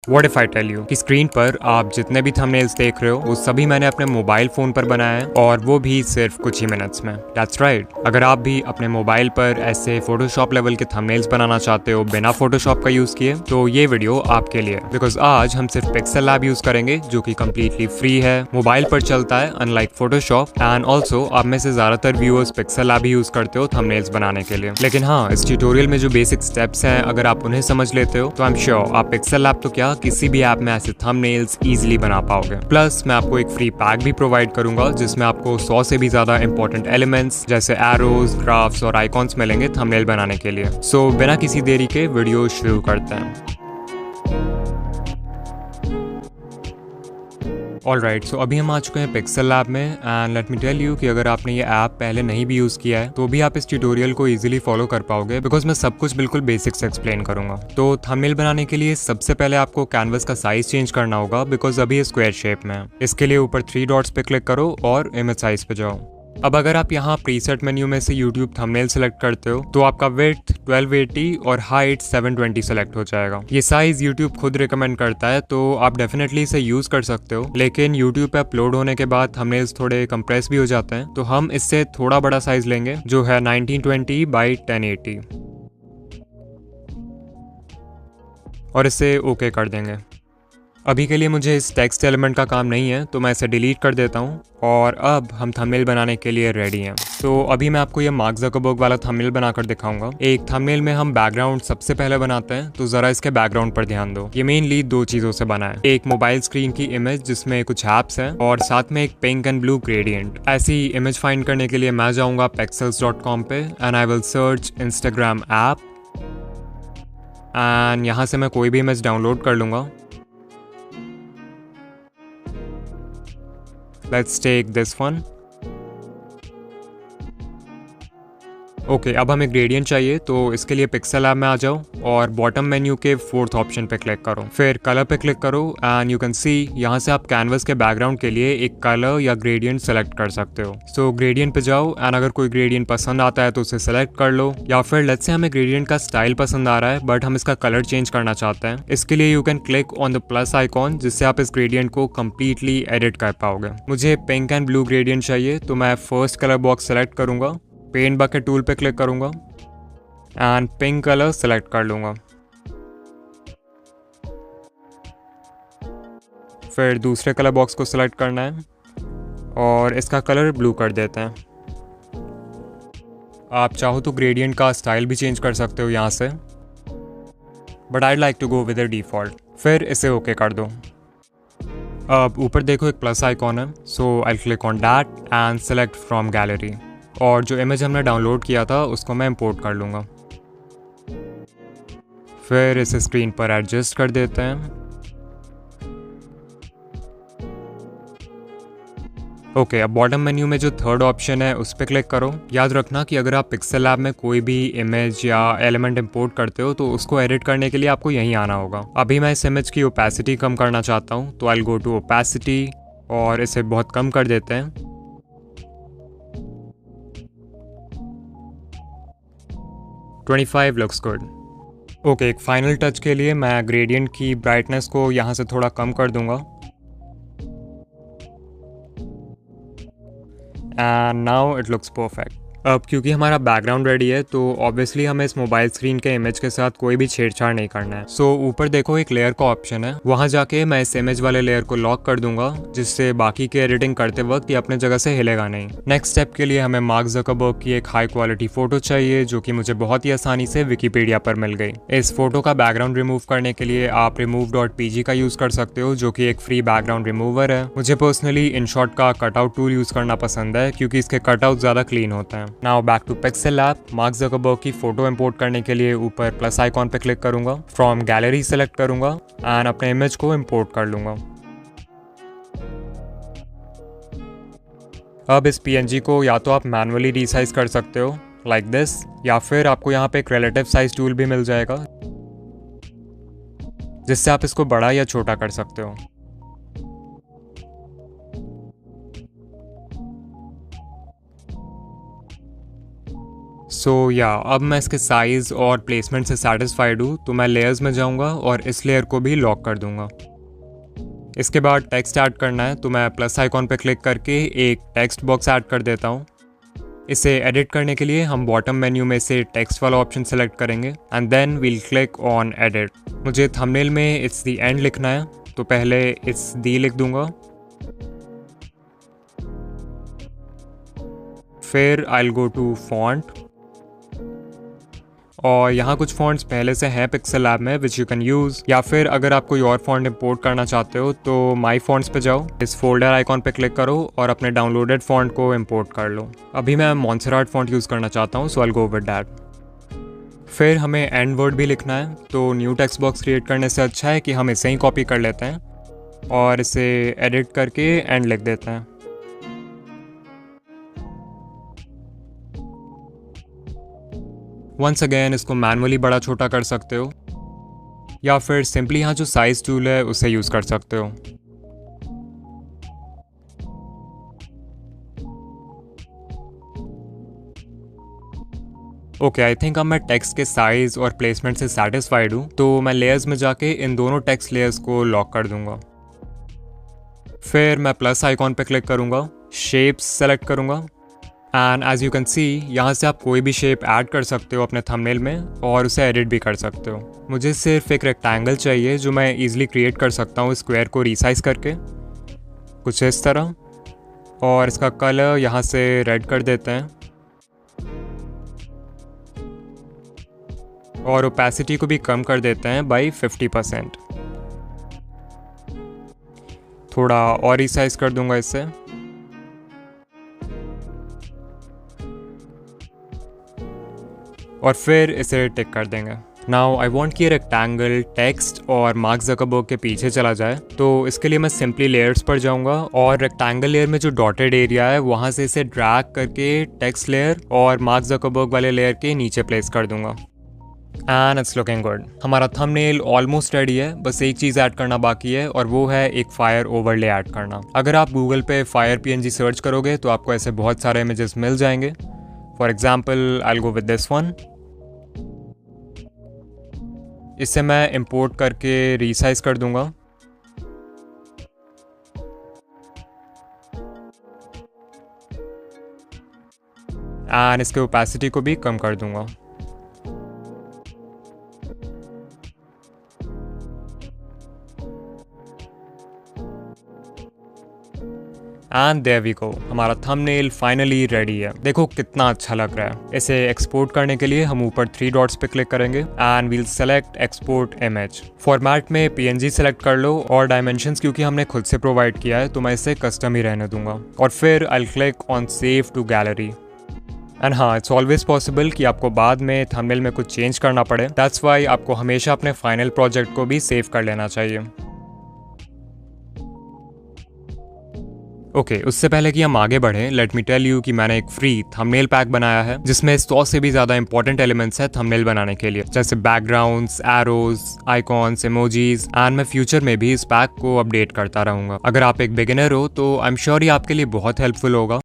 What if I tell you कि screen पर आप जितने भी थंबनेल्स देख रहे हो वो सभी मैंने अपने मोबाइल फोन पर बनाया है और वो भी सिर्फ कुछ ही मिनट्स में। That's right। अगर आप भी अपने मोबाइल पर ऐसे फोटोशॉप लेवल के थंबनेल्स बनाना चाहते हो बिना फोटोशॉप का यूज किए तो ये वीडियो आपके लिए, बिकॉज आज हम सिर्फ पिक्सेल लैब यूज करेंगे जो कि कम्प्लीटली फ्री है, मोबाइल पर चलता है अनलाइक फोटोशॉप, एंड ऑल्सो आप में से ज्यादातर व्यूअर्स पिक्सेल लैब ही यूज करते हो थंबनेल्स बनाने के लिए। लेकिन हाँ, इस ट्यूटोरियल में जो बेसिक स्टेप्स हैं अगर आप उन्हें समझ लेते हो तो आई एम श्योर आप पिक्सेल लैब तो क्या किसी भी ऐप में ऐसे थंबनेल्स इजीली बना पाओगे। प्लस मैं आपको एक फ्री पैक भी प्रोवाइड करूंगा जिसमें आपको 100 से भी ज्यादा इंपॉर्टेंट एलिमेंट्स जैसे एरोज, ग्राफ्स और आइकॉन्स मिलेंगे थंबनेल बनाने के लिए। सो बिना किसी देरी के वीडियो शुरू करते हैं। ऑलराइट, सो अभी हम आ चुके हैं पिक्सेल लैब में and let me tell you कि अगर आपने ये ऐप पहले नहीं भी यूज़ किया है तो भी आप इस ट्यूटोरियल को इजीली फॉलो कर पाओगे, बिकॉज मैं सब कुछ बिल्कुल बेसिक से एक्सप्लेन करूंगा। तो थंबनेल बनाने के लिए सबसे पहले आपको कैनवस का साइज चेंज करना होगा, बिकॉज अभी ये स्क्वायर शेप में है। इसके लिए ऊपर 3 डॉट्स पे क्लिक करो और इमेज साइज पे जाओ। अब अगर आप यहाँ प्रीसेट मेन्यू में से YouTube थंबनेल सेलेक्ट करते हो तो आपका विड्थ 1280 और हाइट 720 सेलेक्ट हो जाएगा। ये साइज YouTube खुद रिकमेंड करता है तो आप डेफिनेटली इसे यूज कर सकते हो, लेकिन YouTube पे अपलोड होने के बाद थंबनेल्स थोड़े कंप्रेस भी हो जाते हैं, तो हम इससे थोड़ा बड़ा साइज लेंगे जो है 1920 बाई 1080 और इसे ओके कर देंगे। अभी के लिए मुझे इस टेक्स्ट एलिमेंट का काम नहीं है तो मैं इसे डिलीट कर देता हूँ और अब हम थंबनेल बनाने के लिए रेडी हैं। तो अभी मैं आपको ये मार्क ज़करबर्ग वाला थंबनेल बनाकर दिखाऊंगा। एक थंबनेल में हम बैकग्राउंड सबसे पहले बनाते हैं, तो ज़रा इसके बैकग्राउंड पर ध्यान दो। ये मेनली 2 चीज़ों से बना है, एक मोबाइल स्क्रीन की इमेज जिसमें कुछ ऐप्स हैं और साथ में एक पिंक एंड ब्लू ग्रेडियंट। ऐसी इमेज फाइंड करने के लिए मैं जाऊँगा pexels.com पे and I will search Instagram app and यहाँ से मैं कोई भी इमेज डाउनलोड कर लूँगा। Let's take this one. Okay, अब हमें ग्रेडियंट चाहिए तो इसके लिए पिक्सेल ऐप में आ जाओ और बॉटम मेन्यू के 4th ऑप्शन पे क्लिक करो, फिर कलर पे क्लिक करो एंड यू कैन सी यहाँ से आप कैनवस के बैकग्राउंड के लिए एक कलर या ग्रेडियंट सेलेक्ट कर सकते हो। सो ग्रेडियंट पे जाओ एंड अगर कोई ग्रेडियंट पसंद आता है तो उसे सेलेक्ट कर लो, या फिर लेट्स से हमें ग्रेडियंट का स्टाइल पसंद आ रहा है बट हम इसका कलर चेंज करना चाहते हैं। इसके लिए you can click on the plus icon जिससे आप इस ग्रेडियंट को कम्प्लीटली एडिट कर पाओगे। मुझे पिंक एंड ब्लू ग्रेडियंट चाहिए तो मैं फर्स्ट कलर बॉक्स सेलेक्ट करूंगा, पेंट बकेट टूल पे क्लिक करूंगा एंड पिंक कलर सेलेक्ट कर लूंगा। फिर दूसरे कलर बॉक्स को सिलेक्ट करना है और इसका कलर ब्लू कर देते हैं। आप चाहो तो ग्रेडियंट का स्टाइल भी चेंज कर सकते हो यहाँ से, but I like to go with the default. फिर इसे ओके कर दो। अब ऊपर देखो एक प्लस आइकॉन है, so I click on that and select from gallery, और जो इमेज हमने डाउनलोड किया था उसको मैं इंपोर्ट कर लूँगा। फिर इसे स्क्रीन पर एडजस्ट कर देते हैं। ओके, अब बॉटम मेन्यू में जो 3rd ऑप्शन है उस पर क्लिक करो। याद रखना कि अगर आप पिक्सेल लैब में कोई भी इमेज या एलिमेंट इंपोर्ट करते हो तो उसको एडिट करने के लिए आपको यहीं आना होगा। अभी मैं इस इमेज की ओपेसिटी कम करना चाहता हूँ तो आई गो टू ओपेसिटी और इसे बहुत कम कर देते हैं। 25 लुक्स गुड। ओके, एक फाइनल टच के लिए मैं ग्रेडियंट की ब्राइटनेस को यहाँ से थोड़ा कम कर दूंगा and now it looks perfect. अब क्योंकि हमारा बैकग्राउंड रेडी है तो ऑब्वियसली हमें इस मोबाइल स्क्रीन के इमेज के साथ कोई भी छेड़छाड़ नहीं करना है। सो ऊपर देखो एक लेयर का ऑप्शन है, वहां जाके मैं इस इमेज वाले लेयर को लॉक कर दूंगा जिससे बाकी के एडिटिंग करते वक्त ये अपने जगह से हिलेगा नहीं। नेक्स्ट स्टेप के लिए हमें मार्क ज़करबर्ग की एक हाई क्वालिटी फोटो चाहिए जो कि मुझे बहुत ही आसानी से विकीपीडिया पर मिल गई। इस फोटो का बैकग्राउंड रिमूव करने के लिए आप remove.pg का यूज कर सकते हो जो कि एक फ्री बैकग्राउंड रिमूवर है। मुझे पर्सनली इनशॉट का कटआउट टूल यूज करना पसंद है क्योंकि इसके कटआउट ज्यादा क्लीन होते हैं। Now back to Pixel Lab. Mark Zuckerberg की फोटो इंपोर्ट करने के लिए ऊपर प्लस आइकॉन पे क्लिक करूंगा, फ्रॉम गैलरी सेलेक्ट करूंगा एंड अपने इमेज को इंपोर्ट कर लूंगा। अब इस PNG को या तो आप मैनुअली रीसाइज कर सकते हो लाइक दिस, या फिर आपको यहाँ पे एक रिलेटिव साइज टूल भी मिल जाएगा जिससे आप इसको बड़ा या छोटा कर सकते हो। अब मैं इसके साइज़ और प्लेसमेंट से सेटिस्फाइड हूँ, तो मैं लेयर्स में जाऊँगा और इस लेयर को भी लॉक कर दूँगा। इसके बाद टेक्स्ट ऐड करना है, तो मैं प्लस आइकॉन पर क्लिक करके एक टेक्स्ट बॉक्स ऐड कर देता हूँ। इसे एडिट करने के लिए हम बॉटम मेन्यू में से टेक्स्ट वाला ऑप्शन सेलेक्ट करेंगे and then we'll click on edit. मुझे थंबनेल में इट्स द एंड लिखना है, तो पहले इट्स दी लिख दूंगा, फिर I will go to font और यहाँ कुछ फॉन्ट्स पहले से हैं पिक्सेल लैब में विच यू कैन यूज़, या फिर अगर आप कोई और फॉन्ट इंपोर्ट करना चाहते हो तो माई फॉन्ट्स पे जाओ, इस फोल्डर आइकॉन पे क्लिक करो और अपने डाउनलोडेड फॉन्ट को इंपोर्ट कर लो। अभी मैं मॉन्सेराट फॉन्ट यूज़ करना चाहता हूँ, so I will go with that. फिर हमें एंड वर्ड भी लिखना है, तो न्यू टेक्स्ट बॉक्स क्रिएट करने से अच्छा है कि हम इसे ही कॉपी कर लेते हैं और इसे एडिट करके एंड लिख देते हैं। वंस अगेन इसको मैनुअली बड़ा छोटा कर सकते हो या फिर सिंपली यहाँ जो साइज टूल है उसे यूज़ कर सकते हो। ओके, आई थिंक अब मैं टेक्स्ट के साइज और प्लेसमेंट से सेटिस्फाइड हूँ, तो मैं लेयर्स में जाके इन दोनों टेक्स्ट लेयर्स को लॉक कर दूंगा। फिर मैं प्लस आइकॉन पे क्लिक करूँगा, शेप्स सेलेक्ट करूँगा and as you can see यहाँ से आप कोई भी शेप ऐड कर सकते हो अपने थंबनेल में और उसे एडिट भी कर सकते हो। मुझे सिर्फ एक रेक्टेंगल चाहिए जो मैं ईजिली क्रिएट कर सकता हूँ स्क्वायर को रिसाइज करके, कुछ इस तरह, और इसका कलर यहाँ से रेड कर देते हैं और ओपेसिटी को भी कम कर देते हैं बाई 50%। थोड़ा और रिसाइज कर दूंगा इससे और फिर इसे टिक कर देंगे। नाउ आई वॉन्ट कि रेक्टेंगल टेक्स्ट और मार्क ज़करबर्ग के पीछे चला जाए, तो इसके लिए मैं सिंपली लेयर्स पर जाऊंगा और रेक्टेंगल लेयर में जो डॉटेड एरिया है वहाँ से इसे ड्रैग करके टेक्स्ट लेयर और मार्क ज़करबर्ग वाले लेयर के नीचे प्लेस कर दूंगा एंड इट्स लुकिंग गुड। हमारा थंबनेल ऑलमोस्ट रेडी है, बस एक चीज़ ऐड करना बाकी है और वो है एक फायर ओवरले ऐड करना। अगर आप गूगल पे फायर PNG सर्च करोगे तो आपको ऐसे बहुत सारे इमेजेस मिल जाएंगे। For example I will go with this one. इसे मैं इंपोर्ट करके रीसाइज कर दूंगा एंड इसके ओपेसिटी को भी कम कर दूंगा। एंड देयर वी गो, हमारा थंबनेल फाइनली रेडी है। देखो कितना अच्छा लग रहा है। इसे एक्सपोर्ट करने के लिए हम ऊपर 3 डॉट्स पे क्लिक करेंगे and we'll select export image. Format में PNG सेलेक्ट कर लो और डायमेंशंस क्योंकि हमने खुद से प्रोवाइड किया है तो मैं इसे कस्टम ही रहने दूंगा और फिर I will click on save to gallery. And हाँ, इट्स ऑलवेज पॉसिबल कि आपको बाद में थंबनेल में कुछ चेंज करना पड़े, दैट्स वाई आपको हमेशा अपने फाइनल प्रोजेक्ट को भी सेव कर लेना चाहिए। ओके, उससे पहले कि हम आगे बढ़ें, लेट मी टेल यू कि मैंने एक फ्री थंबनेल पैक बनाया है जिसमें 100 से भी ज़्यादा इंपॉर्टेंट एलिमेंट्स है थंबनेल बनाने के लिए, जैसे backgrounds, arrows, icons, emojis and मैं फ्यूचर में भी इस पैक को अपडेट करता रहूंगा। अगर आप एक बिगिनर हो तो आई एम श्योर ये आपके लिए बहुत हेल्पफुल होगा।